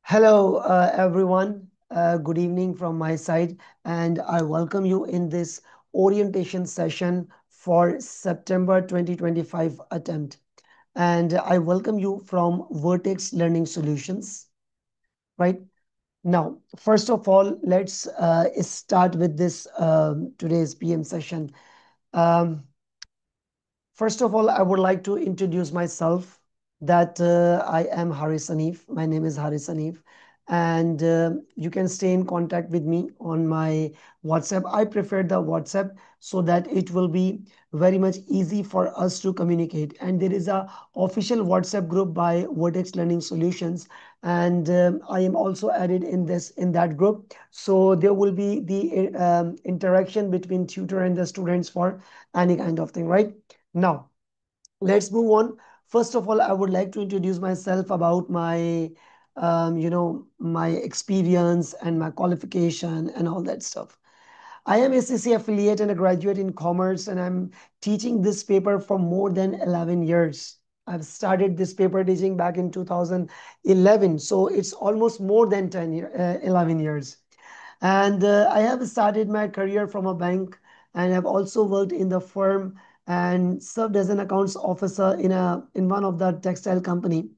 Hello, everyone. Good evening from my side, and I welcome you in this orientation session for September 2025 attempt. And I welcome you from Vertex Learning Solutions. Right now, first of all, let's start with this today's PM session. Um, First of all, I would like to introduce myself that I am Haris Hanif. My name is Haris Hanif. And you can stay in contact with me on my WhatsApp. I prefer the WhatsApp so that it will be very much easy for us to communicate. And there is a official WhatsApp group by Vertex Learning Solutions. And I am also added in that group. So there will be the interaction between tutor and the students for any kind of thing, right? Now, let's move on. First of all, I would like to introduce myself about my, my experience and my qualification and all that stuff. I am ACCA affiliate and a graduate in commerce, and I'm teaching this paper for more than 11 years. I've started this paper teaching back in 2011, so it's almost more than 11 years. And I have started my career from a bank and have also worked in the firm and served as an accounts officer in one of the textile company.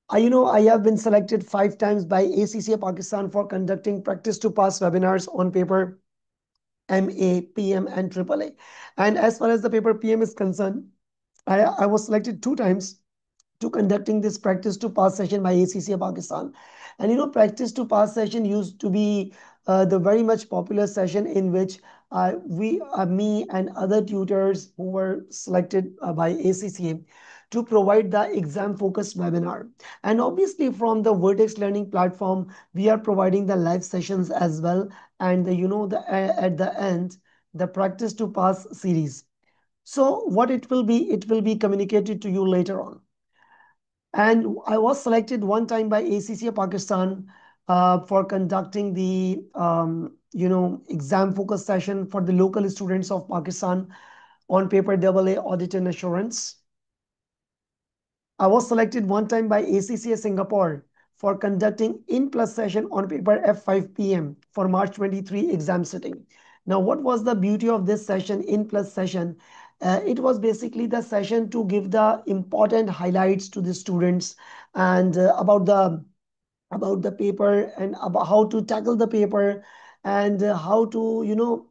I have been selected 5 times by ACCA Pakistan for conducting practice to pass webinars on paper MA, PM, and AAA. And as far as the paper PM is concerned, I was selected 2 times to conducting this practice to pass session by ACCA Pakistan. And practice to pass session used to be the very much popular session in which me and other tutors who were selected by ACCA to provide the exam focused webinar. And obviously from the Vertex learning platform, we are providing the live sessions as well. And at the end, the practice to pass series. So what it will be communicated to you later on. And I was selected 1 time by ACCA Pakistan for conducting the exam focus session for the local students of Pakistan on paper AA audit and assurance. I was selected 1 time by ACCA Singapore for conducting in plus session on paper F5 PM for March 23 exam sitting. Now, what was the beauty of this session, in plus session? It was basically the session to give the important highlights to the students and about the paper and about how to tackle the paper and how to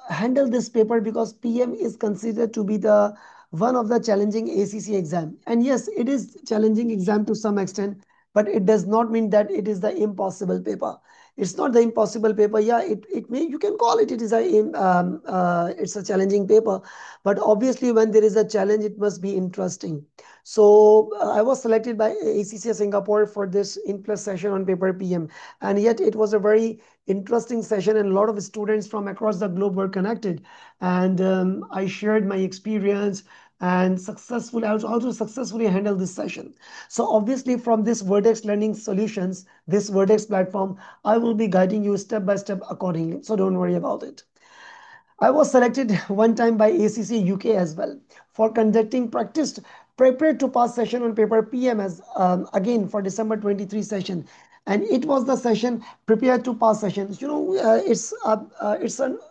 handle this paper, because PM is considered to be the one of the challenging ACC exam. And yes, it is challenging exam to some extent, but it does not mean that it is the impossible paper. It's not the impossible paper. Yeah, it may, you can call it, it is it's a challenging paper, but obviously when there is a challenge, it must be interesting. So I was selected by ACCA Singapore for this in plus session on paper PM, and yet it was a very interesting session and a lot of students from across the globe were connected. And I shared my experience and I was also successfully handled this session. So obviously from this Vertex Learning Solutions, this Vertex platform, I will be guiding you step by step accordingly. So don't worry about it. I was selected 1 time by ACC UK as well for conducting practiced prepare to pass session on paper PM as again for December 23 session. And it was the session prepare to pass sessions.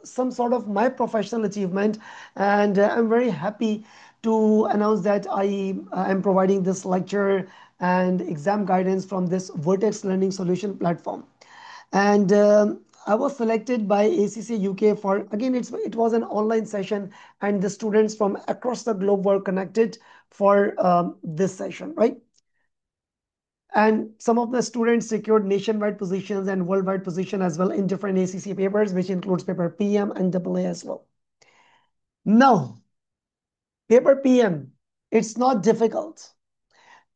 Some sort of my professional achievement, and I'm very happy to announce that I am providing this lecture and exam guidance from this Vertex Learning Solution platform. And I was selected by ACC UK for, again, it was an online session and the students from across the globe were connected for this session, right? And some of the students secured nationwide positions and worldwide position as well in different ACC papers, which includes paper PM and AA as well. Now, paper PM, it's not difficult.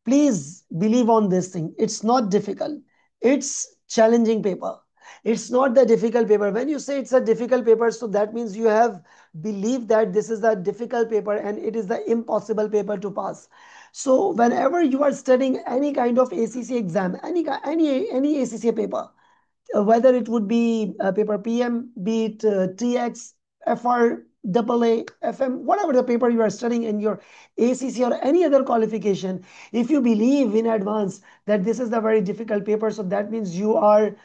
Please believe on this thing. It's not difficult. It's challenging paper. It's not the difficult paper. When you say it's a difficult paper, so that means you have believed that this is a difficult paper and it is the impossible paper to pass. So whenever you are studying any kind of ACC exam, any ACC paper, whether it would be paper PM, be it TX, FR, double A, FM, whatever the paper you are studying in your ACC or any other qualification, if you believe in advance that this is the very difficult paper, so that means you are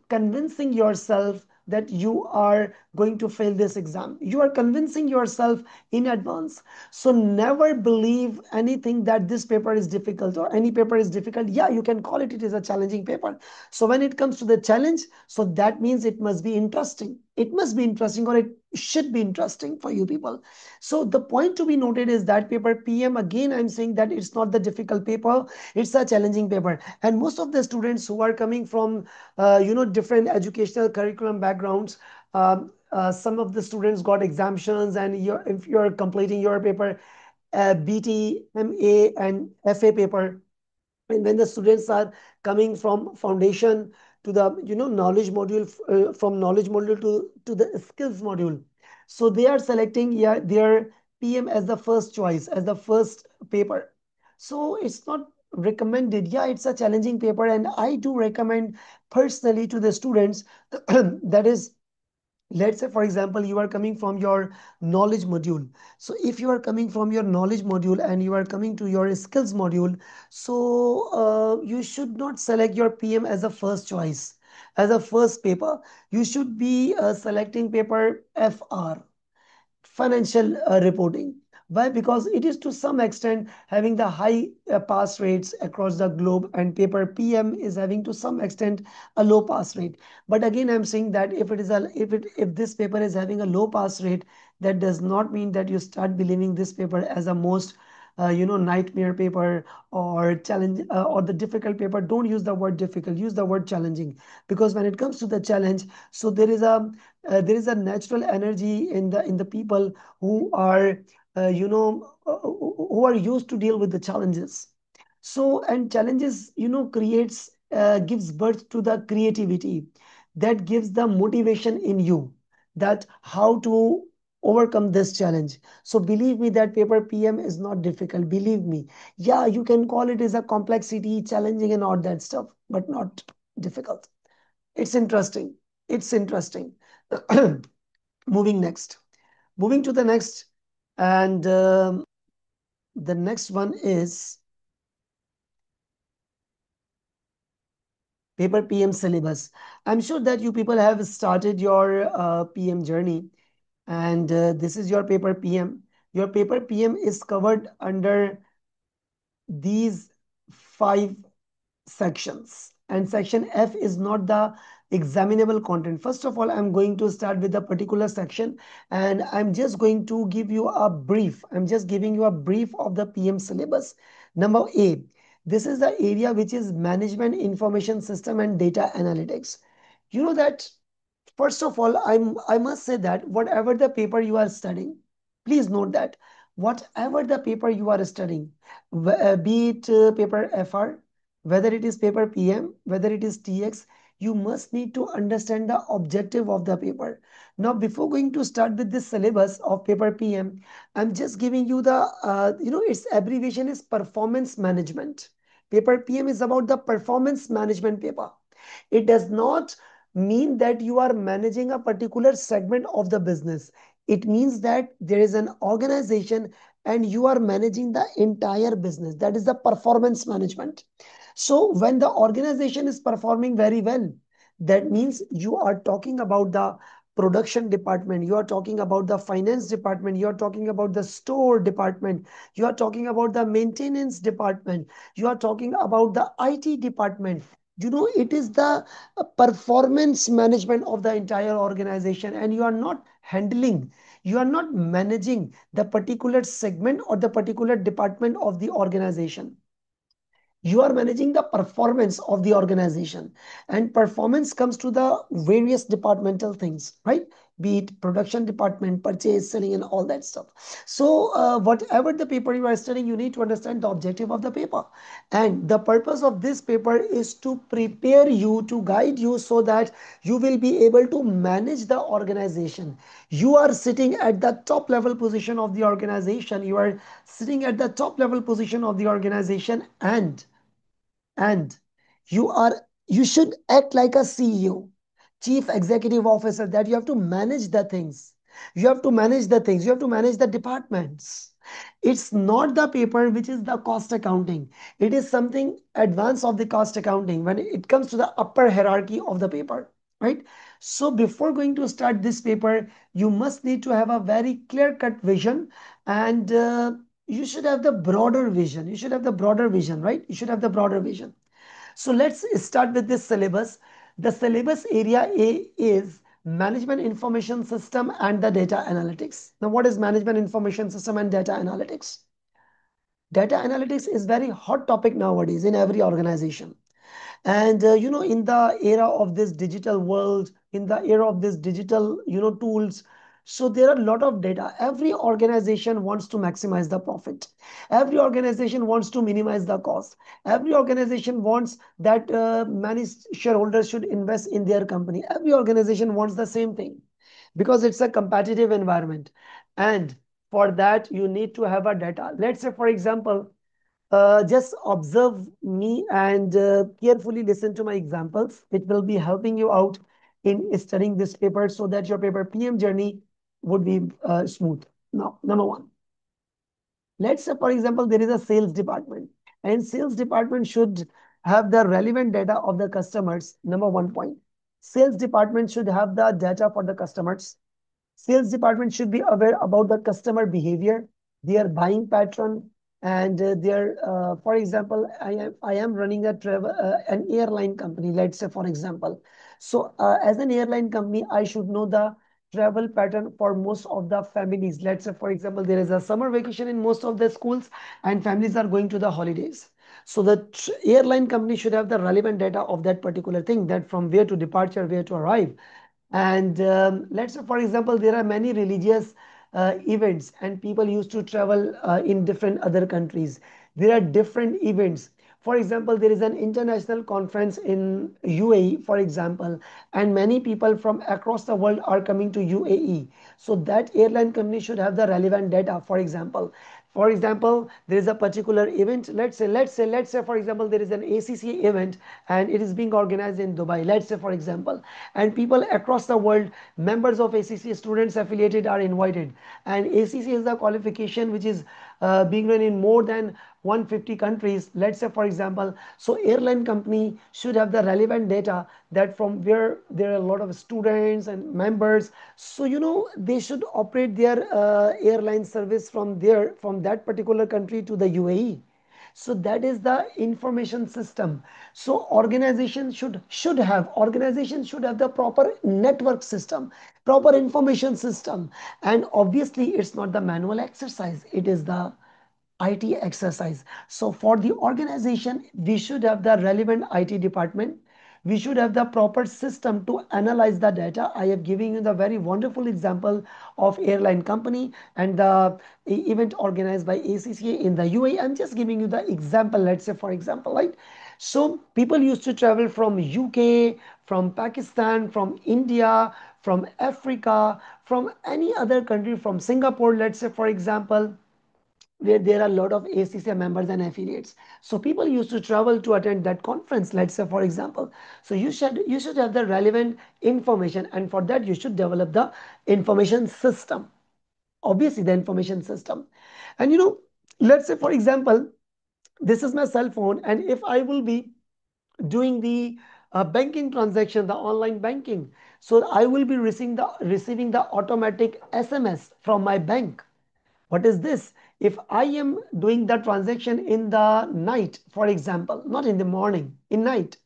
convincing yourself that you are going to fail this exam. You are convincing yourself in advance. So never believe anything that this paper is difficult or any paper is difficult. Yeah, you can call it, it is a challenging paper. So when it comes to the challenge, so that means it must be interesting. It must be interesting, or it should be interesting for you people. So the point to be noted is that paper PM, again, I'm saying that it's not the difficult paper, it's a challenging paper. And most of the students who are coming from, different educational curriculum backgrounds, some of the students got exemptions, and if you're completing your paper, BT, MA, and FA paper, and when the students are coming from foundation to the knowledge module, from knowledge module to the skills module, so they are selecting, yeah, their PM as the first choice, as the first paper. So it's not recommended. Yeah, it's a challenging paper, and I do recommend personally to the students that is, let's say for example, you are coming from your knowledge module. So if you are coming from your knowledge module and you are coming to your skills module, so you should not select your PM as a first choice, as a first paper. You should be selecting paper FR, financial reporting. Why? Because it is to some extent having the high pass rates across the globe, and paper PM is having to some extent a low pass rate. But again, I'm saying that if this paper is having a low pass rate, that does not mean that you start believing this paper as a most nightmare paper or challenge, or the difficult paper. Don't use the word difficult, use the word challenging. Because when it comes to the challenge, so there is a natural energy in the people who are who are used to deal with the challenges. So, and challenges creates, gives birth to the creativity, that gives the motivation in you, that how to overcome this challenge. So believe me that paper PM is not difficult, believe me. Yeah, you can call it as a complexity, challenging, and all that stuff, but not difficult. It's interesting. It's interesting. Moving next. Moving to the next. And the next one is paper PM syllabus. I'm sure that you people have started your PM journey, and this is your paper PM. Your paper PM is covered under these five sections, and section F is not the examinable content. First of all, I'm going to start with a particular section, and I'm just going to give you a brief. I'm just giving you a brief of the PM syllabus. Number A, this is the area which is management information system and data analytics. You know that, first of all, I must say that whatever the paper you are studying, please note that whatever the paper you are studying, be it paper FR, whether it is paper PM, whether it is TX, you must need to understand the objective of the paper. Now, before going to start with this syllabus of paper PM, I'm just giving you the, its abbreviation is performance management. Paper PM is about the performance management paper. It does not mean that you are managing a particular segment of the business. It means that there is an organization and you are managing the entire business. That is the performance management. So when the organization is performing very well, that means you are talking about the production department, you are talking about the finance department, you are talking about the store department, you are talking about the maintenance department, you are talking about the IT department. It is the performance management of the entire organization, and you are not managing the particular segment or the particular department of the organization. You are managing the performance of the organization, and performance comes to the various departmental things, right? Be it production department, purchase, selling, and all that stuff. So whatever the paper you are studying, you need to understand the objective of the paper, and the purpose of this paper is to prepare you, to guide you, so that you will be able to manage the organization. You are sitting at the top level position of the organization, you are sitting at the top level position of the organization, and you should act like a CEO, chief executive officer, that you have to manage the things. You have to manage the things, you have to manage the departments. It's not the paper which is the cost accounting. It is something advanced of the cost accounting when it comes to the upper hierarchy of the paper, right? So before going to start this paper, you must need to have a very clear cut vision, and you should have the broader vision. You should have the broader vision, right? You should have the broader vision. So let's start with this syllabus. The syllabus area A is management information system and the data analytics. Now, what is management information system and data analytics? Data analytics is very hot topic nowadays in every organization. And in the era of this digital world, in the era of this digital tools, so there are a lot of data. Every organization wants to maximize the profit. Every organization wants to minimize the cost. Every organization wants that many shareholders should invest in their company. Every organization wants the same thing because it's a competitive environment. And for that you need to have a data. Let's say, for example, just observe me and carefully listen to my examples. It will be helping you out in studying this paper so that your paper PM journey would be smooth. Now, number one, let's say, for example, there is a sales department, and sales department should have the relevant data of the customers. Number one point, sales department should have the data for the customers. Sales department should be aware about the customer behavior, their buying pattern, and for example, I am running a travel an airline company. Let's say, for example, so as an airline company, I should know the travel pattern for most of the families. Let's say, for example, there is a summer vacation in most of the schools, and families are going to the holidays. So the airline company should have the relevant data of that particular thing, that from where to departure, where to arrive. And let's say, for example, there are many religious events, and people used to travel in different other countries. There are different events. For example, there is an international conference in UAE, for example, and many people from across the world are coming to UAE. So that airline company should have the relevant data. For example, there is a particular event. Let's say, for example, there is an ACCA event and it is being organized in Dubai. Let's say, for example, and people across the world, members of ACCA, students affiliated, are invited. And ACCA is the qualification which is being run in more than 150 countries. Let's say, for example, so airline company should have the relevant data that from where there are a lot of students and members. So they should operate their airline service from there, from that particular country to the UAE. So that is the information system. So organization should have the proper network system, proper information system. And obviously it's not the manual exercise, it is the IT exercise. So for the organization, we should have the relevant IT department. We should have the proper system to analyze the data. I have given you the very wonderful example of airline company and the event organized by ACCA in the UAE. I'm just giving you the example. Let's say, for example, right? So people used to travel from UK, from Pakistan, from India, from Africa, from any other country, from Singapore, let's say, for example, where there are a lot of ACCA members and affiliates. So people used to travel to attend that conference, let's say, for example. So you should have the relevant information, and for that you should develop the information system. Obviously, the information system. And let's say, for example, this is my cell phone, and if I will be doing the banking transaction, the online banking, so I will be receiving the automatic SMS from my bank. What is this? If I am doing the transaction in the night, for example, not in the morning, in night,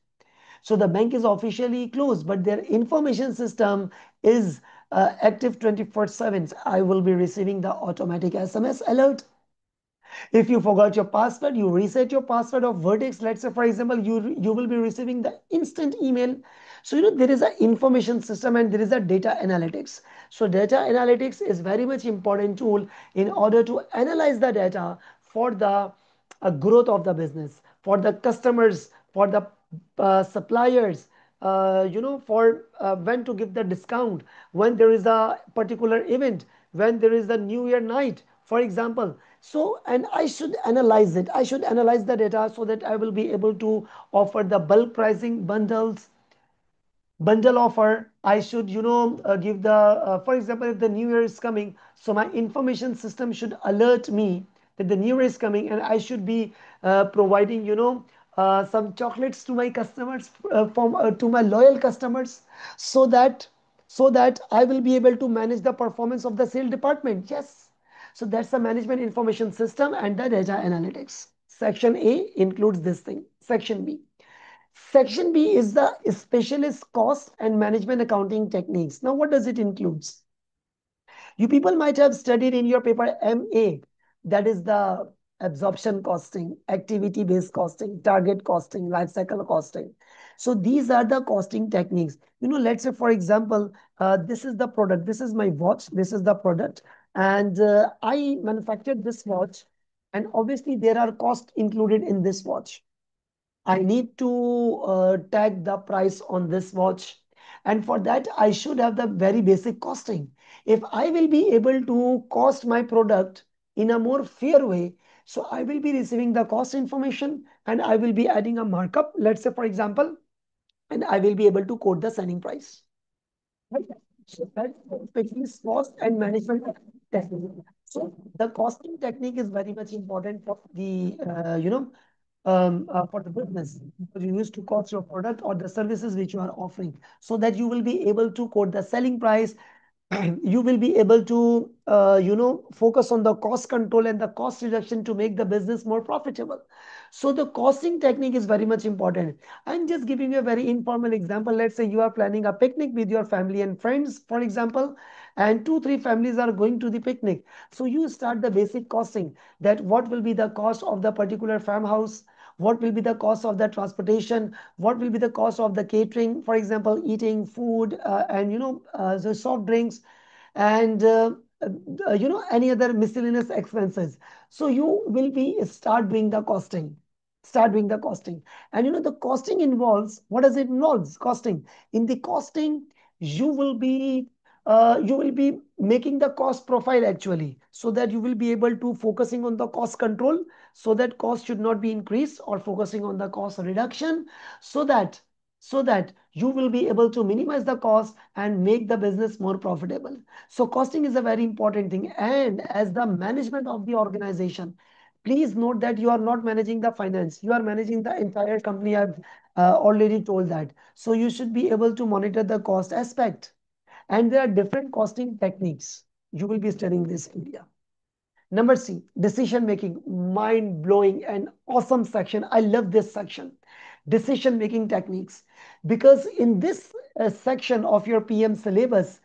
so the bank is officially closed, but their information system is active 24/7. I will be receiving the automatic SMS alert. If you forgot your password, you reset your password of Vertex. Let's say, for example, you will be receiving the instant email. So there is an information system and there is a data analytics. So data analytics is very much important tool in order to analyze the data for the growth of the business, for the customers, for the suppliers, for when to give the discount, when there is a particular event, when there is a new year night, for example. So, and I should analyze it. I should analyze the data so that I will be able to offer the bulk pricing bundles, bundle offer. I should, give the, for example, if the new year is coming, so my information system should alert me that the new year is coming, and I should be providing, some chocolates to my customers, to my loyal customers, so that I will be able to manage the performance of the sales department. Yes. So that's the management information system and the data analytics. Section A includes this thing. Section B. Section B is the specialist cost and management accounting techniques. Now, what does it include? You people might have studied in your paper MA, that is the absorption costing, activity based costing, target costing, life cycle costing. So these are the costing techniques. Let's say, for example, this is the product, this is my watch, this is the product, and I manufactured this watch, and obviously there are costs included in this watch. I need to tag the price on this watch. And for that, I should have the very basic costing. If I will be able to cost my product in a more fair way, so I will be receiving the cost information and I will be adding a markup, let's say, for example, and I will be able to quote the selling price. Right? So that especially cost and management technique. So the costing technique is very much important for the for the business. You used to cost your product or the services which you are offering, so that you will be able to quote the selling price. You will be able to focus on the cost control and the cost reduction to make the business more profitable. So the costing technique is very much important. I'm just giving you a very informal example. Let's say you are planning a picnic with your family and friends, for example, and two three families are going to the picnic. So you start the basic costing, that what will be the cost of the particular farmhouse, what will be the cost of the transportation, what will be the cost of the catering, for example, eating food, and the soft drinks, and any other miscellaneous expenses. So you will be start doing the costing, and the costing involves, what does it involves? Costing. In the costing, you will be making the cost profile actually, so that you will be able to focusing on the cost control, so that cost should not be increased, or focusing on the cost reduction, so that you will be able to minimize the cost and make the business more profitable. So costing is a very important thing. And as the management of the organization, please note that you are not managing the finance, you are managing the entire company. I've already told that. So you should be able to monitor the cost aspect. And there are different costing techniques. You will be studying this area. Number C, decision making, mind blowing and awesome section. I love this section. Decision making techniques. Because in this section of your PM syllabus,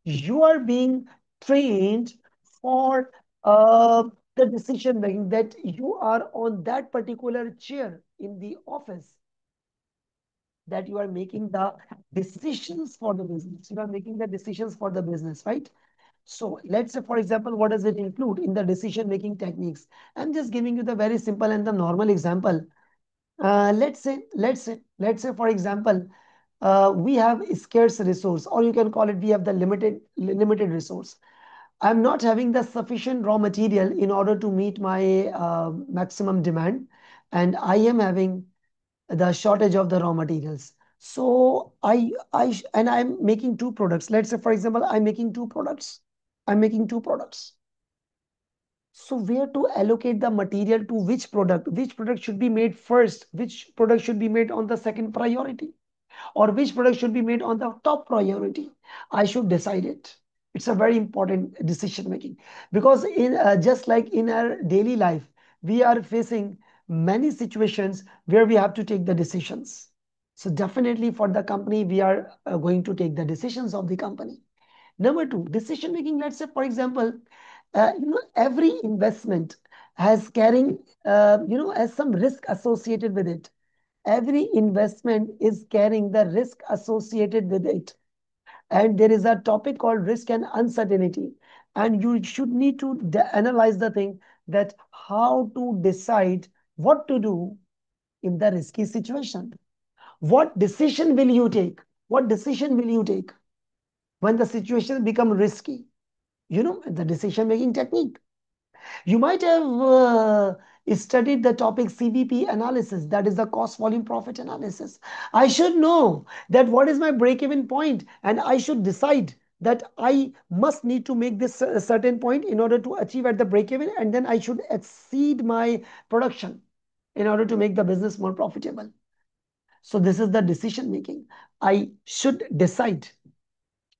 you are being trained for the decision making, that you are on that particular chair in the office, that you are making the decisions for the business. You are making the decisions for the business, right? So let's say, for example, what does it include in the decision-making techniques? I'm just giving you the very simple and the normal example. Let's say, for example, we have a scarce resource, or you can call it we have the limited resource. I'm not having the sufficient raw material in order to meet my maximum demand, and I am having the shortage of the raw materials. So and I'm making two products. Let's say, for example, I'm making two products. I'm making two products. So where to allocate the material to which product? Which product should be made first? Which product should be made on the second priority? Or which product should be made on the top priority? I should decide it. It's a very important decision making, because in just like in our daily life, we are facing many situations where we have to take the decisions. So definitely for the company, we are going to take the decisions of the company. Number two, decision making. Let's say, for example, every investment has carrying, has some risk associated with it. Every investment is carrying the risk associated with it. And there is a topic called risk and uncertainty. And you should need to analyze the thing, that how to decide what to do in the risky situation. What decision will you take? What decision will you take when the situation become risky? The decision making technique. You might have studied the topic CVP analysis, that is the cost volume profit analysis. I should know that what is my break-even point, and I should decide that I must need to make this a certain point in order to achieve at the break-even, and then I should exceed my production in order to make the business more profitable. So this is the decision making. I should decide.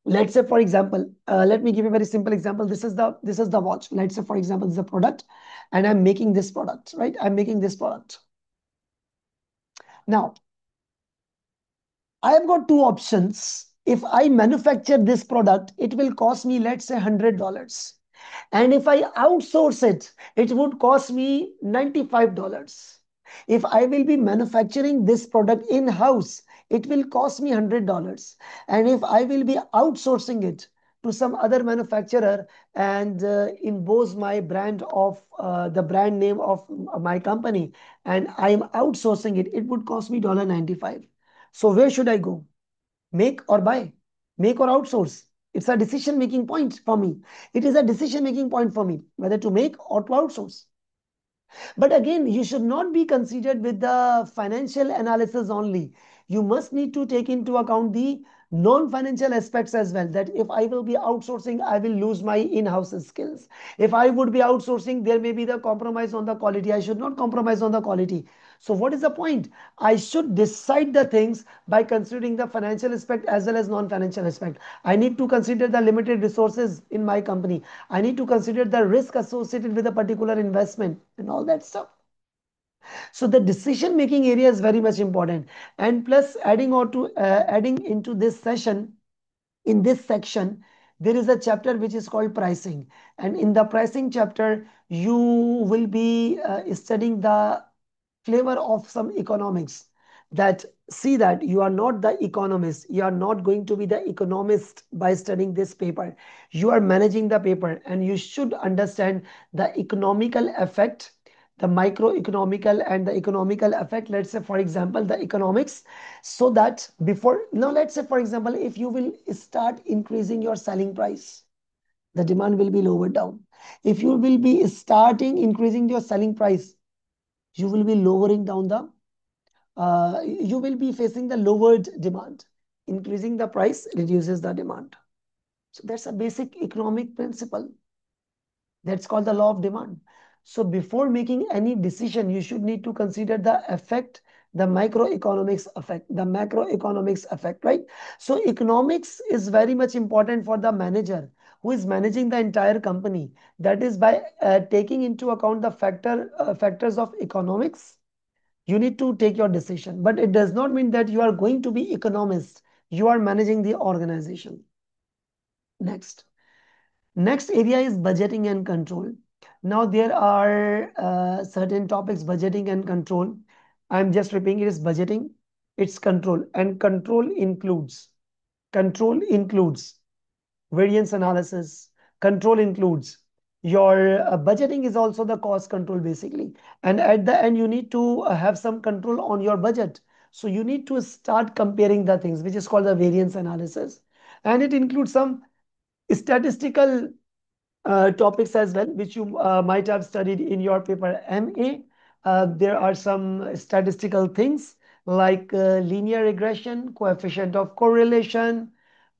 Let's say, for example, let me give you a very simple example. This is the watch. Let's say, for example, this is a product, and I'm making this product, right? I'm making this product. Now, I have got two options. If I manufacture this product, it will cost me, let's say, $100. And if I outsource it, it would cost me $95. If I will be manufacturing this product in-house, it will cost me $100. And if I will be outsourcing it to some other manufacturer and impose my brand of the brand name of my company, and I am outsourcing it, it would cost me $95. So where should I go? Make or buy? Make or outsource? It's a decision making point for me. It is a decision making point for me whether to make or to outsource. But again, you should not be considered with the financial analysis only. You must need to take into account the non-financial aspects as well. That if I will be outsourcing, I will lose my in-house skills. If I would be outsourcing, there may be the compromise on the quality. I should not compromise on the quality. So what is the point? I should decide the things by considering the financial aspect as well as non-financial aspect. I need to consider the limited resources in my company. I need to consider the risk associated with a particular investment and all that stuff. So the decision making area is very much important. And plus, adding into this session, in this section, there is a chapter which is called pricing. And in the pricing chapter, you will be studying the flavor of some economics. That see that you are not the economist, you are not going to be the economist by studying this paper. You are managing the paper, and you should understand the economical effect, the microeconomical and the economical effect. Let's say, for example, the economics. So that before, now let's say, for example, if you will start increasing your selling price, the demand will be lowered down. If you will be starting increasing your selling price, you will be lowering down the you will be facing the lowered demand. Increasing the price reduces the demand. So that's a basic economic principle. That's called the law of demand. So before making any decision, you should need to consider the effect, the microeconomics effect, the macroeconomics effect, right? So economics is very much important for the manager who is managing the entire company. That is by taking into account the factors of economics, you need to take your decision. But it does not mean that you are going to be economist. You are managing the organization. Next. Next area is budgeting and control. Now there are certain topics, budgeting and control. I'm just repeating, it is budgeting, it's control, and control includes variance analysis. Control includes your budgeting is also the cost control basically. And at the end, you need to have some control on your budget. So you need to start comparing the things, which is called the variance analysis. And it includes some statistical topics as well, which you might have studied in your paper MA. There are some statistical things like linear regression, coefficient of correlation,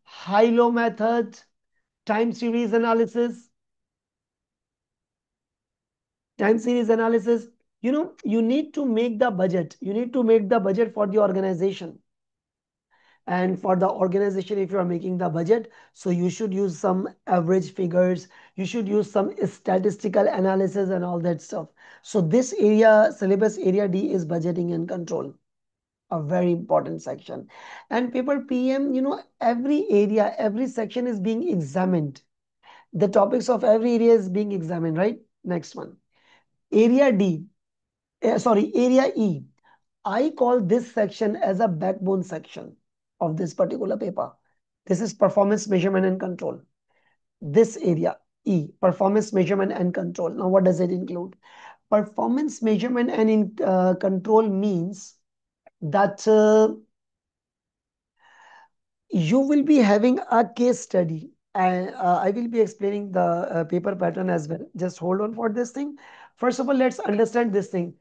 high-low method, time series analysis, time series analysis. You need to make the budget. You need to make the budget for the organization. And for the organization, if you are making the budget, so you should use some average figures, you should use some statistical analysis and all that stuff. So this area, syllabus area D, is budgeting and control, a very important section. And paper PM, every area, every section is being examined. The topics of every area is being examined, right? Next one. Area D, area E. I call this section as a backbone section of this particular paper. This is performance measurement and control. This area, E, performance measurement and control. Now, what does it include? Performance measurement and control means that you will be having a case study. And I will be explaining the paper pattern as well. Just hold on for this thing. First of all, let's understand this thing.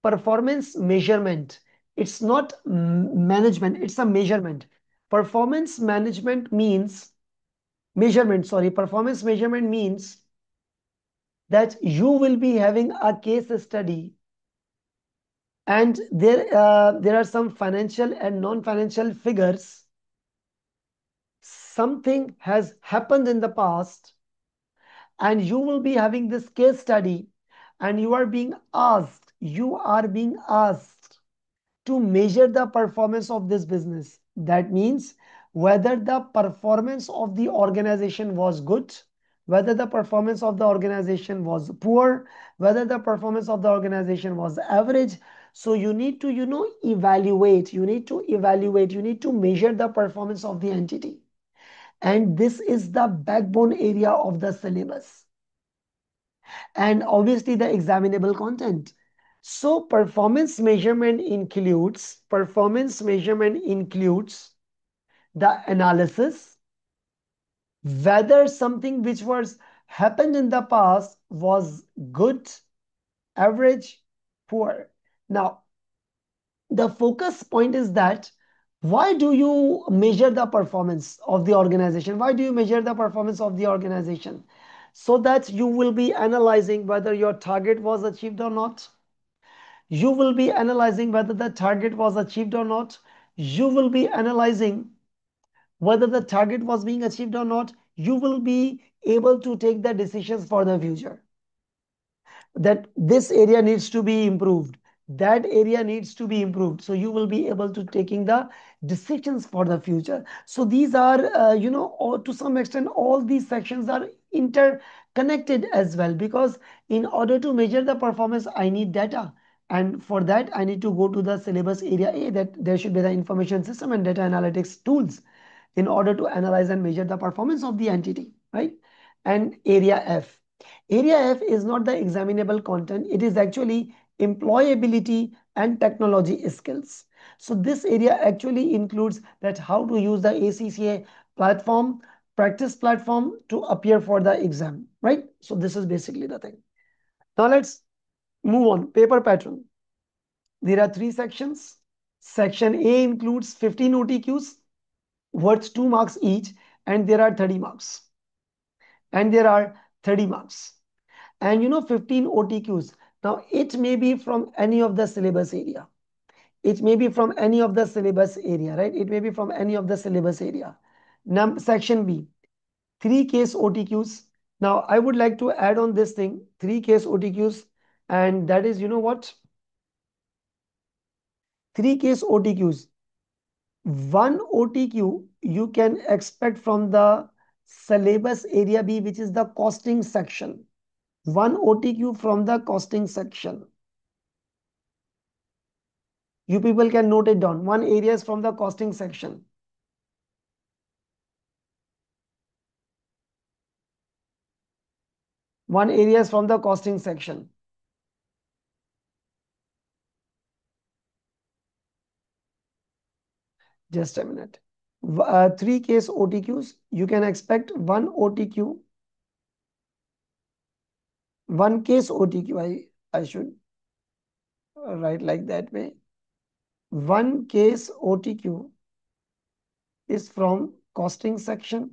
Performance measurement. It's not management, it's a measurement. Performance management means measurement, sorry, performance measurement means that you will be having a case study, and there are some financial and non-financial figures. Something has happened in the past, and you will be having this case study, and you are being asked to measure the performance of this business. That means whether the performance of the organization was good, whether the performance of the organization was poor, whether the performance of the organization was average. So you need to, evaluate, you need to measure the performance of the entity. And this is the backbone area of the syllabus. And obviously the examinable content. So performance measurement includes the analysis whether something which was happened in the past was good, average, poor. Now, the focus point is that why do you measure the performance of the organization? Why do you measure the performance of the organization? So that you will be analyzing whether your target was achieved or not. You will be analyzing whether the target was achieved or not. You will be analyzing whether the target was being achieved or not. You will be able to take the decisions for the future, that this area needs to be improved, that area needs to be improved. So you will be able to taking the decisions for the future. So these are, to some extent, all these sections are interconnected as well, because in order to measure the performance, I need data. And for that, I need to go to the syllabus area A, that there should be the information system and data analytics tools in order to analyze and measure the performance of the entity, right? And area F. Area F is not the examinable content. It is actually employability and technology skills. So this area actually includes that how to use the ACCA platform, practice platform to appear for the exam, right? So this is basically the thing. Now let's move on. Paper pattern. There are three sections. Section A includes 15 OTQs worth 2 marks each, and there are 30 marks. And there are 30 marks. And 15 OTQs. Now it may be from any of the syllabus area. It may be from any of the syllabus area, right? It may be from any of the syllabus area. Section B, 3 case OTQs. Now I would like to add on this thing, 3 case OTQs, and that is, you know what? 3 case OTQs. One OTQ you can expect from the syllabus area B, which is the costing section. One OTQ from the costing section. You people can note it down. One area is from the costing section. One area is from the costing section. Just a minute. 3 case OTQs. You can expect one OTQ, one case OTQ. I should write like that way. One case OTQ is from costing section.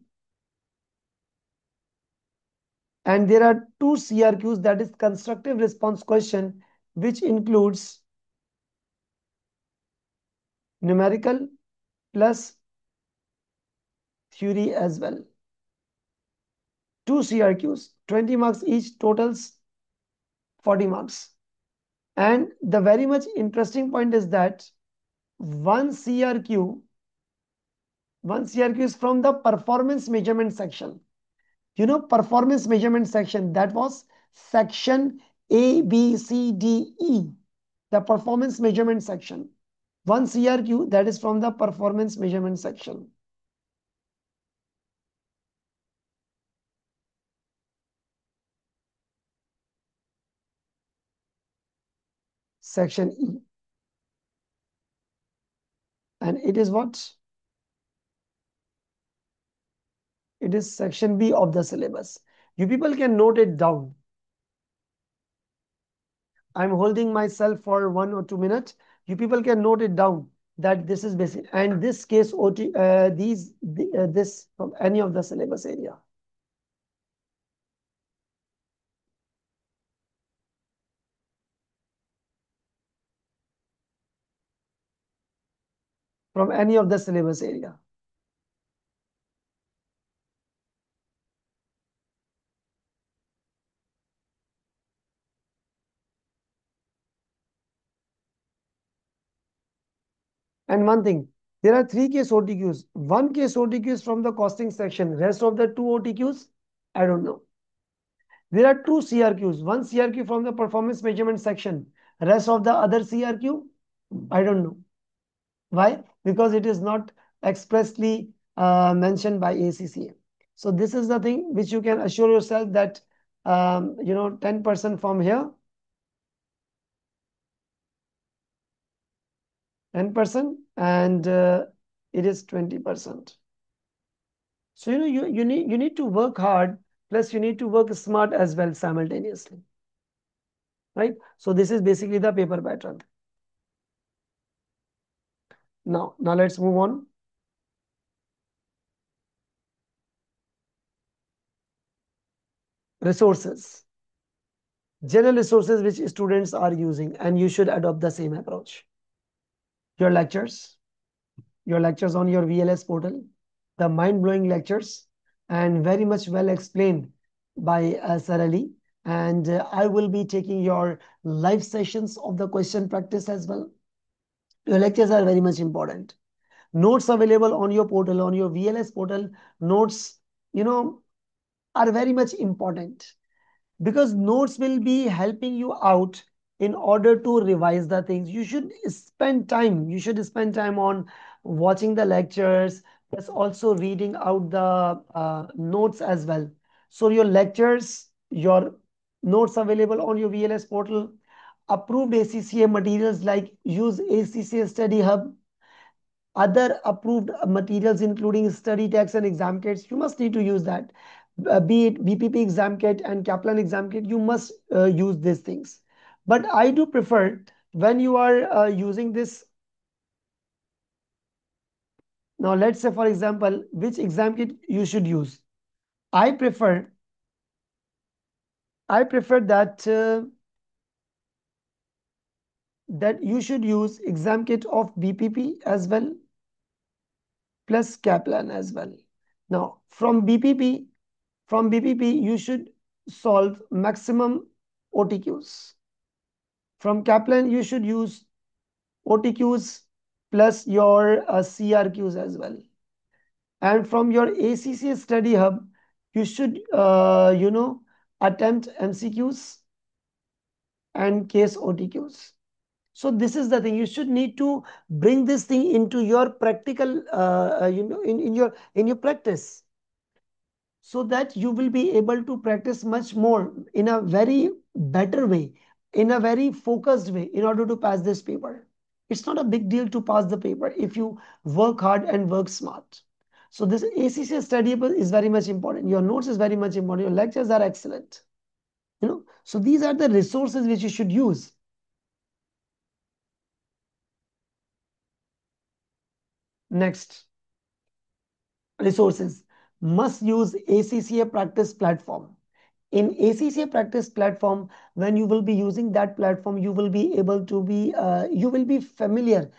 And there are 2 CRQs, that is constructive response question, which includes numerical plus theory as well. 2 CRQs, 20 marks each, totals 40 marks. And the very much interesting point is that one CRQ, is from the performance measurement section. Performance measurement section, that was section A, B, C, D, E, the performance measurement section. One CRQ that is from the performance measurement section. Section E. And it is what? It is section B of the syllabus. You people can note it down. I'm holding myself for 1 or 2 minutes. You people can note it down that this is basic. And this case OT, this from any of the syllabus area. From any of the syllabus area. And one thing, there are three case OTQs. One case OTQ is from the costing section. Rest of the two OTQs, I don't know. There are two CRQs. One CRQ from the performance measurement section. Rest of the other CRQ, I don't know. Why? Because it is not expressly mentioned by ACCA. So this is the thing which you can assure yourself that 10% from here, 10%, and it is 20%. So you need to work hard, plus you need to work smart as well simultaneously. Right? So this is basically the paper pattern. Now let's move on. Resources. General resources which students are using, and you should adopt the same approach. Your lectures, on your VLS portal, the mind-blowing lectures, and very much well explained by Sir Ali. And I will be taking your live sessions of the question practice as well. Your lectures are very much important. Notes available on your portal, on your VLS portal, notes, are very much important, because notes will be helping you out in order to revise the things. You should spend time on watching the lectures, plus also reading out the notes as well. So your lectures, your notes available on your VLS portal, approved ACCA materials like use ACCA study hub, other approved materials including study text and exam kits, you must need to use that. Be it BPP exam kit and Kaplan exam kit, you must use these things. But I do prefer, when you are using this, now let's say for example, which exam kit you should use. I prefer that you should use exam kit of BPP as well, plus Kaplan as well. Now from BPP, you should solve maximum OTQs. From Kaplan, you should use OTQs plus your CRQs as well. And from your ACCA study hub, you should, attempt MCQs and case OTQs. So this is the thing. You should need to bring this thing into your practical, in your practice, so that you will be able to practice much more in a very better way, in a very focused way, in order to pass this paper. It's not a big deal to pass the paper if you work hard and work smart. So this ACCA study is very much important. Your notes is very much important. Your lectures are excellent. So these are the resources which you should use. Next, resources. Must use ACCA practice platform. In ACCA practice platform, when you will be using that platform, you will be able to you will be familiar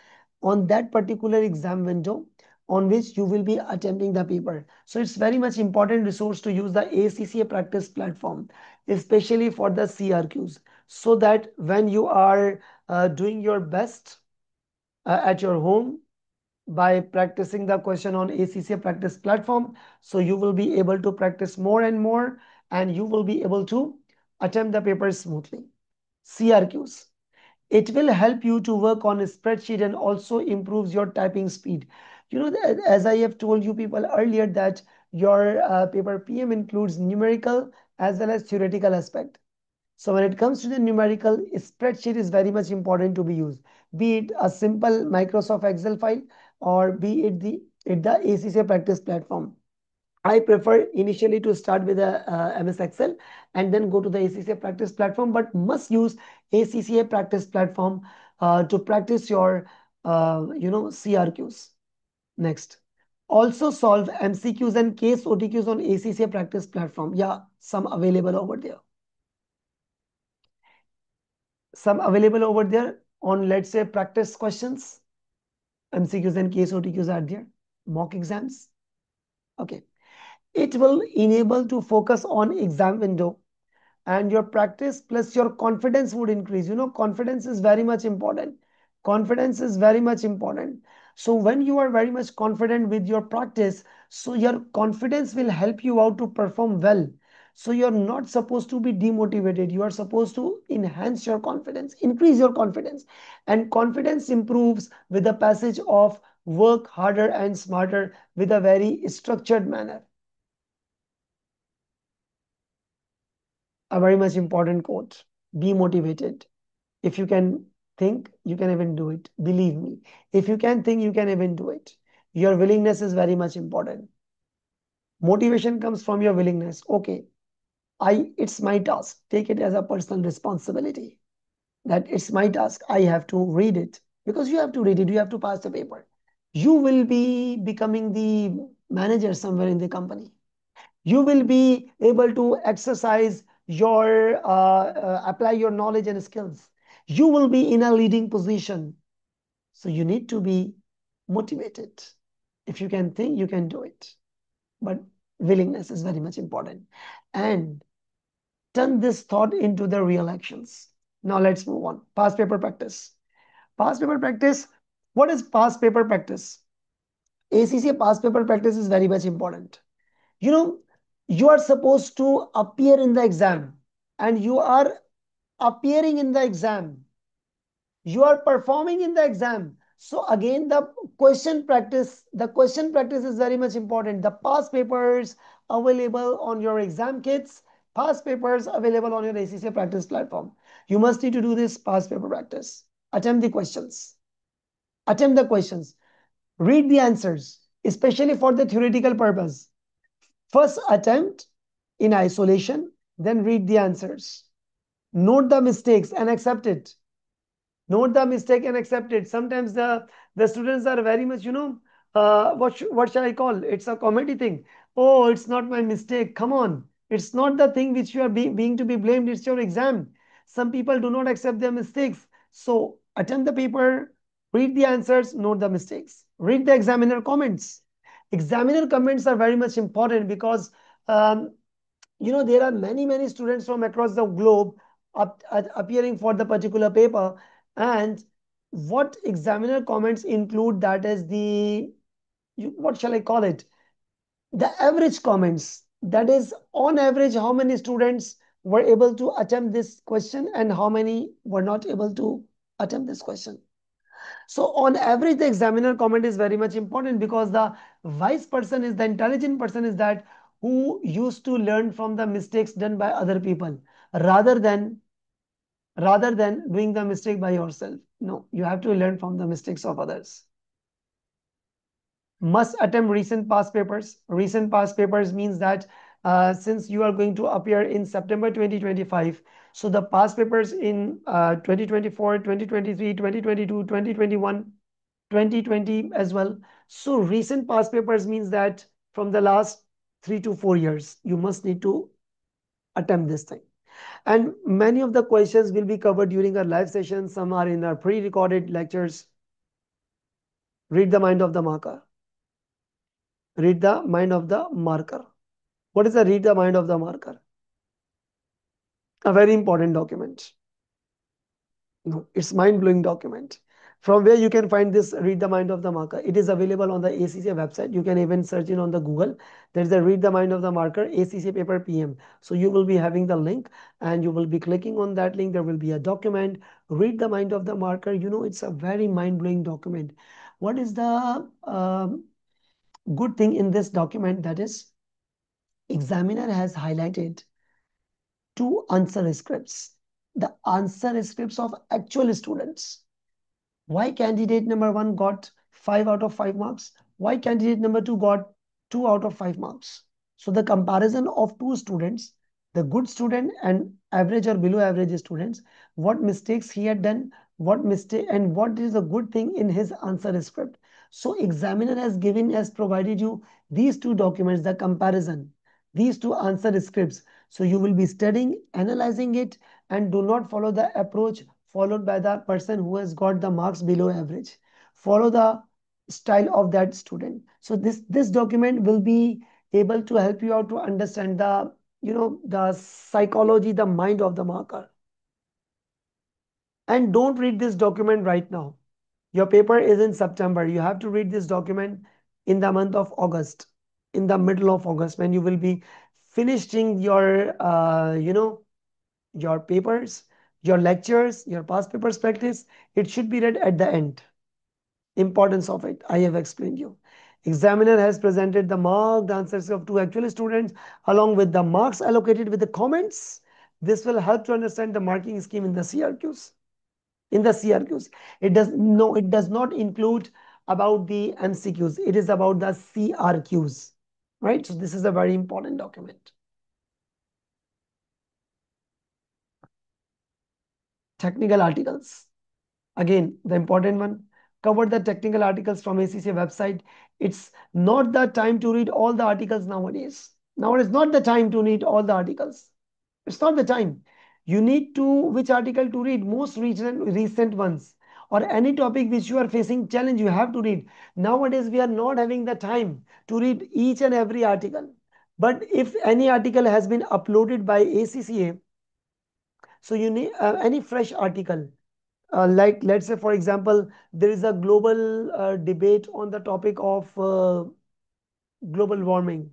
on that particular exam window on which you will be attempting the paper. So it's very much important resource to use the ACCA practice platform, especially for the CRQs, so that when you are doing your best at your home, by practicing the question on ACCA practice platform, so you will be able to practice more and more, and you will be able to attempt the paper smoothly. CRQs. It will help you to work on a spreadsheet and also improves your typing speed. As I have told you people earlier, that your paper PM includes numerical as well as theoretical aspect. So when it comes to the numerical, spreadsheet is very much important to be used. Be it a simple Microsoft Excel file, or be it the ACCA practice platform. I prefer initially to start with a MS Excel and then go to the ACCA practice platform, but must use ACCA practice platform to practice your CRQs. Next, also solve MCQs and case OTQs on ACCA practice platform. Yeah, some available over there. Some available over there on, let's say, practice questions. MCQs and case OTQs are there. Mock exams. Okay. It will enable to focus on exam window, and your practice plus your confidence would increase. Confidence is very much important. Confidence is very much important. So when you are very much confident with your practice, so your confidence will help you out to perform well. So you're not supposed to be demotivated. You are supposed to enhance your confidence, increase your confidence. And confidence improves with the passage of work harder and smarter with a very structured manner. A very much important quote. Be motivated. If you can think, you can even do it. Believe me. If you can think, you can even do it. Your willingness is very much important. Motivation comes from your willingness. Okay, it's my task. Take it as a personal responsibility. That it's my task. I have to read it. Because you have to read it, you have to pass the paper. You will be becoming the manager somewhere in the company. You will be able to exercise your apply your knowledge and skills. You will be in a leading position. So you need to be motivated. If you can think, you can do it. But willingness is very much important. And turn this thought into the real actions. Now let's move on. Past paper practice. Past paper practice. What is past paper practice? ACCA past paper practice is very much important. You know, you are supposed to appear in the exam, and you are appearing in the exam. You are performing in the exam. So again, the question practice is very much important. The past papers available on your exam kits, past papers available on your ACCA practice platform. You must need to do this past paper practice. Attempt the questions. Attempt the questions. Read the answers, especially for the theoretical purpose. First attempt in isolation, then read the answers. Note the mistakes and accept it. Note the mistake and accept it. Sometimes the students are very much, what shall I call? It's a comedy thing. Oh, it's not my mistake. Come on. It's not the thing which you are being to be blamed. It's your exam. Some people do not accept their mistakes. So attempt the paper, read the answers, note the mistakes. Read the examiner comments. Examiner comments are very much important because um, there are many students from across the globe appearing for the particular paper, and what examiner comments include, that is what shall I call it, the average comments. That is, on average, how many students were able to attempt this question and how many were not able to attempt this question. So on average, the examiner comment is very much important because the wise person is the intelligent person, is that who used to learn from the mistakes done by other people rather than doing the mistake by yourself. No, you have to learn from the mistakes of others. Must attempt recent past papers. Recent past papers means that since you are going to appear in September 2025, so the past papers in 2024, 2023, 2022, 2021, 2020 as well. So recent past papers means that from the last 3 to 4 years, you must need to attempt this thing. And many of the questions will be covered during our live sessions. Some are in our pre-recorded lectures. Read the mind of the marker. Read the mind of the marker. What is the read the mind of the marker? A very important document. No, it's mind-blowing document. From where you can find this read the mind of the marker? It is available on the ACCA website. You can even search it on the Google. There's a read the mind of the marker ACCA paper PM. So you will be having the link and you will be clicking on that link. There will be a document. Read the mind of the marker. It's a very mind-blowing document. What is the good thing in this document? That is, examiner has highlighted 2 answer scripts. The answer scripts of actual students. Why candidate number 1 got 5 out of 5 marks? Why candidate number 2 got 2 out of 5 marks? So the comparison of two students, the good student and average or below average students, what mistakes he had done, what mistake and what is a good thing in his answer script. So examiner has provided you these two documents, the comparison, these two answer scripts. So you will be studying, analyzing it, and do not follow the approach followed by the person who has got the marks below average. Follow the style of that student. So this document will be able to help you out to understand the the psychology, the mind of the marker. And don't read this document right now. Your paper is in September. You have to read this document in the month of August, in the middle of August, when you will be finishing your your papers, your lectures, your past papers practice. It should be read at the end. Importance of it, I have explained you. Examiner has presented the marked answers of two actual students along with the marks allocated with the comments. This will help to understand the marking scheme in the CRQs. In the CRQs, it does not include about the MCQs. It is about the CRQs, right? So this is a very important document. Technical articles. Again, the important one, cover the technical articles from ACCA website. It's not the time to read all the articles nowadays. Now it is not the time to read all the articles. It's not the time. You need to, which article to read? Most recent ones. Or any topic which you are facing challenge, you have to read. Nowadays, we are not having the time to read each and every article. But if any article has been uploaded by ACCA, so you need any fresh article, like let's say for example there is a global debate on the topic of global warming,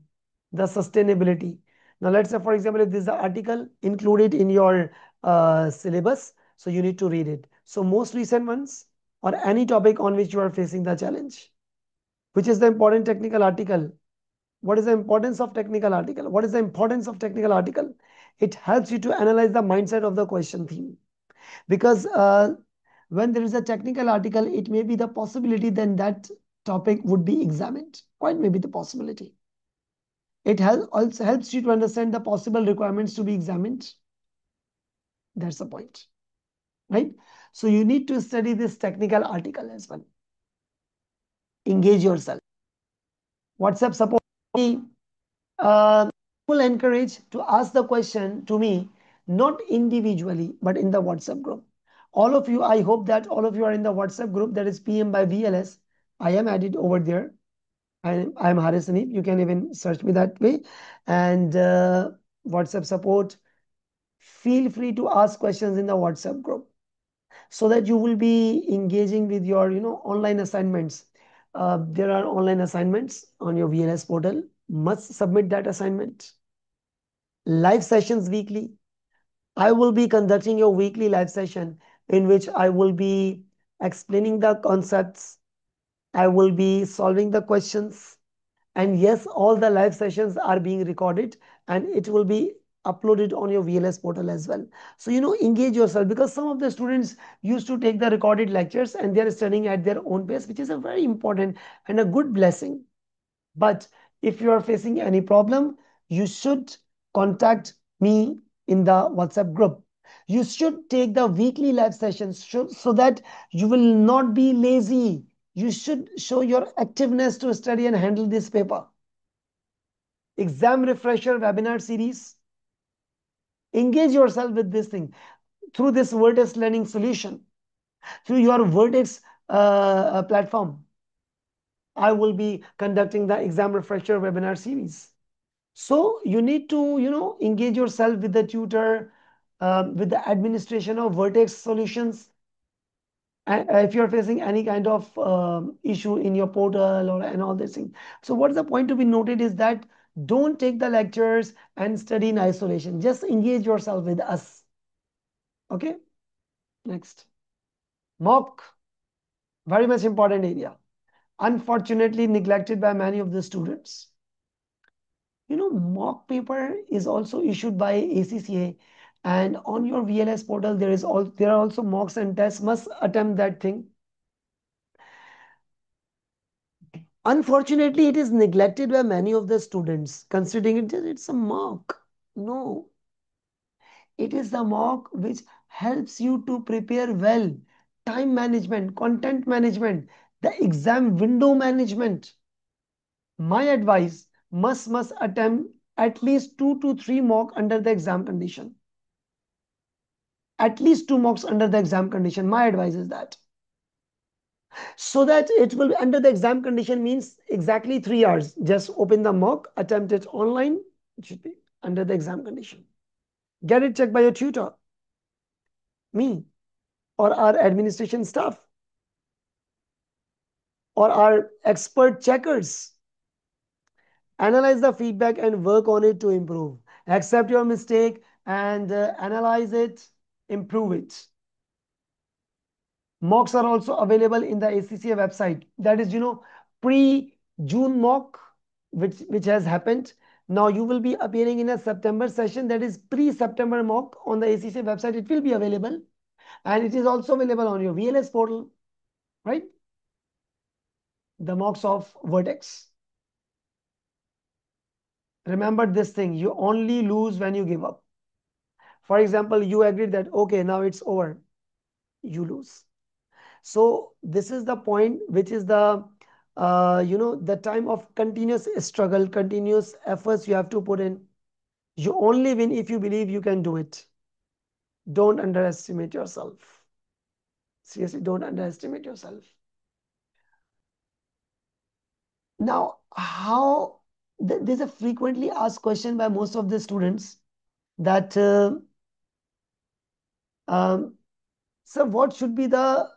the sustainability. Now let's say for example if this is the article included in your syllabus, so you need to read it. So most recent ones or any topic on which you are facing the challenge. Which is the important technical article? What is the importance of technical article? What is the importance of technical article? It helps you to analyze the mindset of the question theme. Because when there is a technical article, it may be the possibility then that topic would be examined. Quite maybe the possibility. It also helps you to understand the possible requirements to be examined. That's the point, right? So you need to study this technical article as well. Engage yourself. WhatsApp support. Uh, will encourage to ask the question to me, not individually, but in the WhatsApp group. All of you, I hope that all of you are in the WhatsApp group that is PM by VLS. I am added over there. I am Haris Hanif. You can even search me that way. And WhatsApp support. Feel free to ask questions in the WhatsApp group so that you will be engaging with your online assignments. There are online assignments on your VLS portal. Must submit that assignment. Live sessions weekly. I will be conducting a weekly live session in which I will be explaining the concepts. I will be solving the questions. And yes, all the live sessions are being recorded and it will be uploaded on your VLS portal as well. So, engage yourself because some of the students used to take the recorded lectures and they are studying at their own pace, which is a very important and a good blessing. But if you are facing any problem, you should contact me in the WhatsApp group. You should take the weekly live sessions so that you will not be lazy. You should show your activeness to study and handle this paper. Exam refresher webinar series. Engage yourself with this thing through this Vertex learning solution, through your Vertex platform. I will be conducting the exam refresher webinar series. So you need to, engage yourself with the tutor, with the administration of Vertex solutions. If you're facing any kind of issue in your portal and all these things. So what's the point to be noted is that don't take the lectures and study in isolation. Just engage yourself with us. Okay, next. Mock, very much important area. Unfortunately neglected by many of the students. Mock paper is also issued by ACCA, and on your VLS portal there are also mocks and tests. Must attempt that thing. Unfortunately, it is neglected by many of the students, considering it just it's a mock. No, it is the mock which helps you to prepare well. Time management, content management, the exam window management. My advice must attempt at least 2 to 3 mock under the exam condition. At least 2 mocks under the exam condition. My advice is that. So that it will be under the exam condition means exactly 3 hours. Just open the mock, attempt it online. It should be under the exam condition. Get it checked by your tutor, me, or our administration staff, or our expert checkers. Analyze the feedback and work on it to improve. Accept your mistake and analyze it, improve it. Mocks are also available in the ACCA website. That is, pre-June mock, which has happened. Now you will be appearing in a September session, that is pre-September mock on the ACCA website. It will be available, and it is also available on your VLS portal, right? The mocks of Vertex. Remember this thing: you only lose when you give up. For example, you agreed that okay, now it's over, you lose. So this is the point, which is the time of continuous struggle, continuous efforts you have to put in. You only win if you believe you can do it. Don't underestimate yourself. Seriously, don't underestimate yourself. Now, there's a frequently asked question by most of the students that, um, sir, what should be the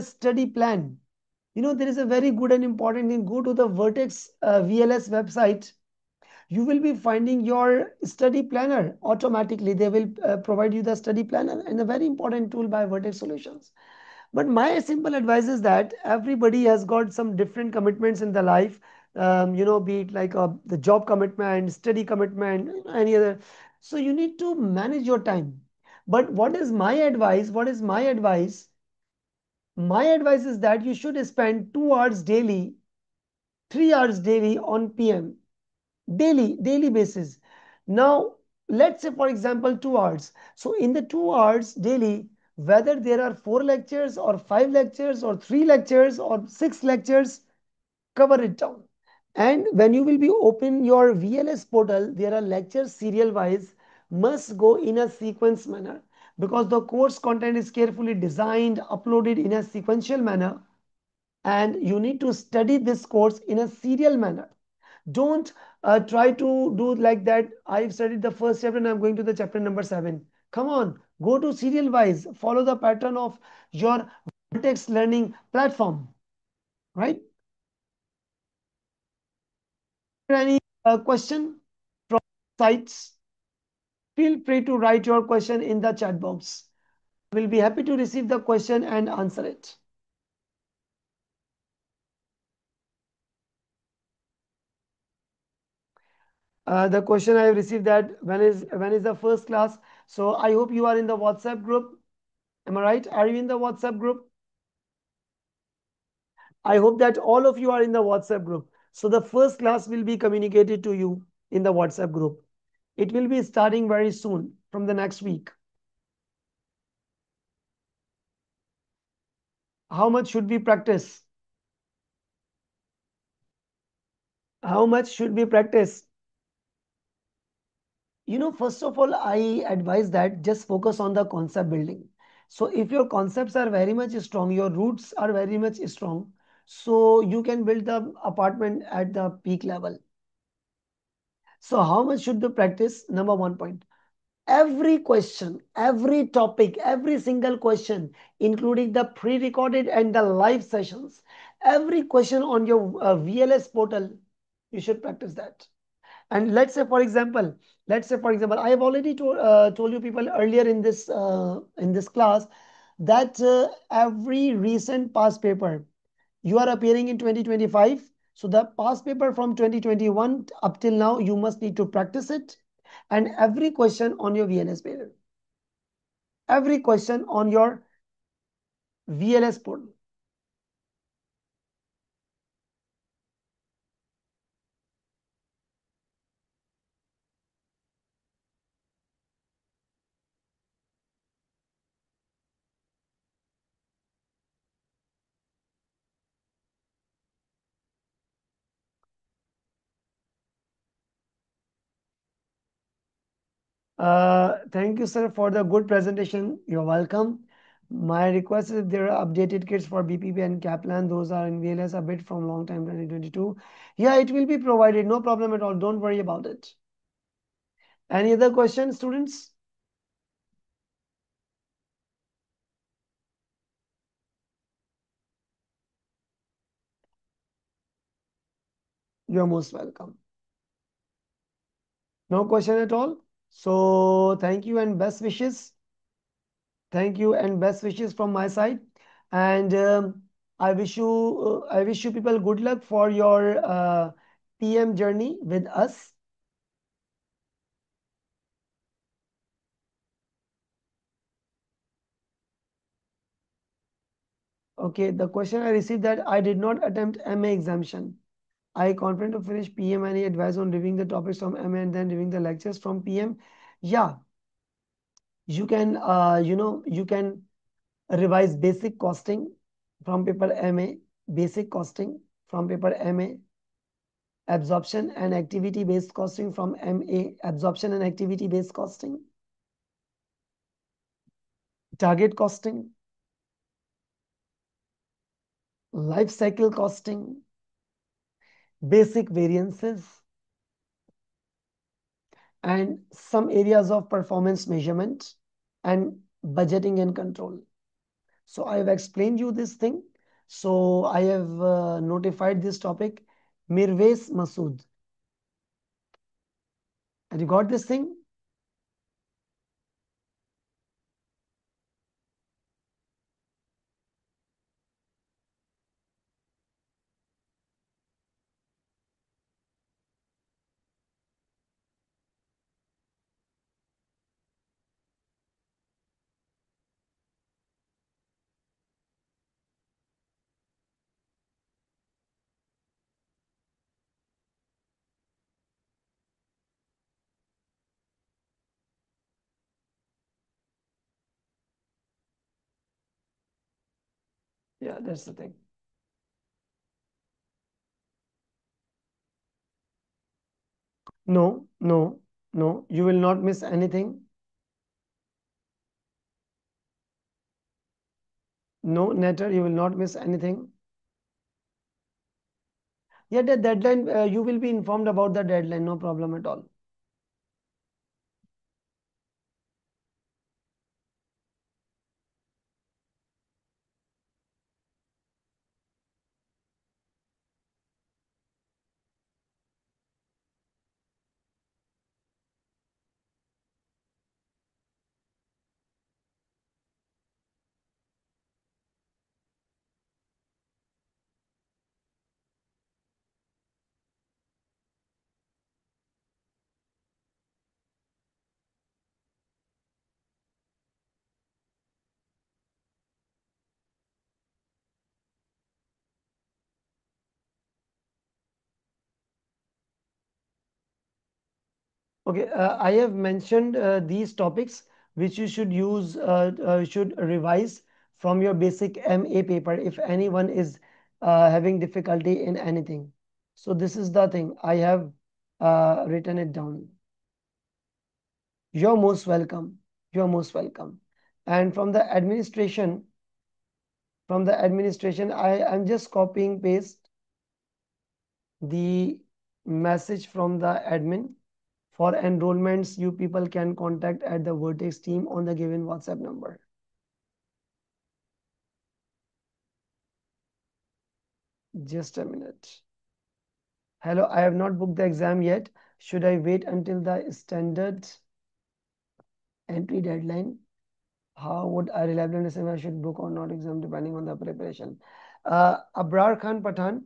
study plan? There is a very good and important thing. Go to the Vertex VLS website. You will be finding your study planner automatically. They will provide you the study planner, and a very important tool by Vertex Solutions. But my simple advice is that everybody has got some different commitments in their life, be it like the job commitment, study commitment, any other. So you need to manage your time. But what is my advice? What is my advice? My advice is that you should spend 2 hours daily, 3 hours daily on PM, daily basis. Now, let's say, for example, 2 hours. So in the 2 hours daily, whether there are 4 lectures or 5 lectures or 3 lectures or 6 lectures, cover it down. And when you will be open your VLS portal, there are lectures serial wise, must go in a sequence manner, because the course content is carefully designed, uploaded in a sequential manner, and you need to study this course in a serial manner. Don't try to do like that. I've studied the first chapter and I'm going to the chapter number 7. Come on, go to serial wise. Follow the pattern of your Vertex learning platform, right? Any question from sites? Feel free to write your question in the chat box. We'll be happy to receive the question and answer it. The question I have received, that when is the first class? So I hope you are in the WhatsApp group. Am I right? Are you in the WhatsApp group? I hope that all of you are in the WhatsApp group. So the first class will be communicated to you in the WhatsApp group. It will be starting very soon from the next week. How much should we practice? How much should we practice? First of all, I advise that just focus on the concept building. So if your concepts are very much strong, your roots are very much strong, so you can build the apartment at the peak level. So how much should we practice? Number one point. Every question, every topic, every single question, including the pre-recorded and the live sessions, every question on your VLS portal, you should practice that. And let's say for example, I have already told you people earlier in this class that every recent past paper, you are appearing in 2025. So the past paper from 2021 up till now, you must need to practice it. And every question on your VLS paper, every question on your VLS portal. Thank you, sir, for the good presentation. You're welcome. My request is if there are updated kits for BPP and Kaplan, those are in VLS a bit from long time 2022. Yeah, it will be provided. No problem at all. Don't worry about it. Any other questions, students? You're most welcome. No question at all. So thank you and best wishes. Thank you and best wishes from my side. And I wish you people good luck for your PM journey with us. Okay, the question I received that I did not attempt MA exemption. I confident to finish PM. Any advice on reviewing the topics from MA and then reviewing the lectures from PM? Yeah, you can you can revise basic costing from paper MA, basic costing from paper MA, absorption and activity based costing from MA, absorption and activity based costing, target costing, life cycle costing, basic variances, and some areas of performance measurement and budgeting and control. So I have explained you this thing. So I have notified this topic. Mirwais Masood. Have you got this thing? Yeah, that's the thing. No, no, no. You will not miss anything. No, Netter, you will not miss anything. Yeah, the deadline, you will be informed about the deadline. No problem at all. Okay, I have mentioned these topics which you should use, should revise from your basic MA paper if anyone is having difficulty in anything. So this is the thing. I have written it down. You're most welcome. You're most welcome. And from the administration, I'm just copying paste the message from the admin. For enrollments, you people can contact at the Vertex team on the given WhatsApp number. Just a minute. Hello, I have not booked the exam yet. Should I wait until the standard entry deadline? How would I reliably understand whether I should book or not exam depending on the preparation? Abrar Khan Pathan,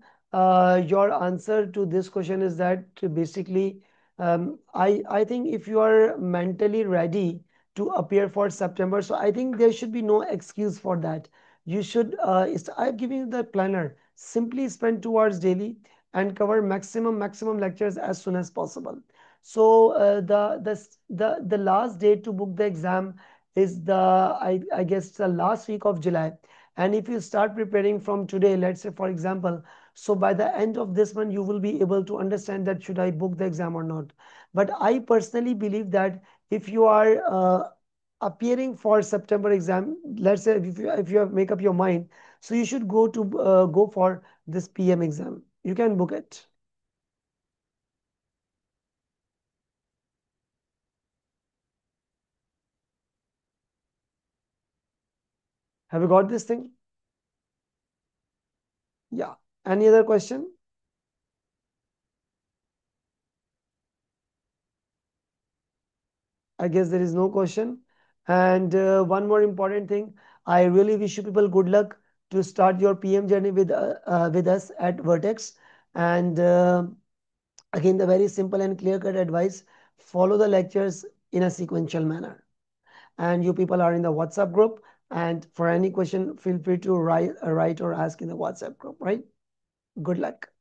your answer to this question is that basically, I think if you are mentally ready to appear for September, so I think there should be no excuse for that. You should, I'm giving you the planner. Simply spend 2 hours daily and cover maximum lectures as soon as possible. So the last date to book the exam is I guess the last week of July. And if you start preparing from today, let's say for example, so by the end of this month, you will be able to understand that should I book the exam or not. But I personally believe that if you are appearing for September exam, let's say if you have make up your mind, so you should go for this PM exam. You can book it. Have you got this thing? Yeah. Any other question? I guess there is no question. And one more important thing, I really wish you people good luck to start your PM journey with us at Vertex. And again, the very simple and clear-cut advice: follow the lectures in a sequential manner. And you people are in the WhatsApp group. And for any question, feel free to write or ask in the WhatsApp group. Right? Good luck.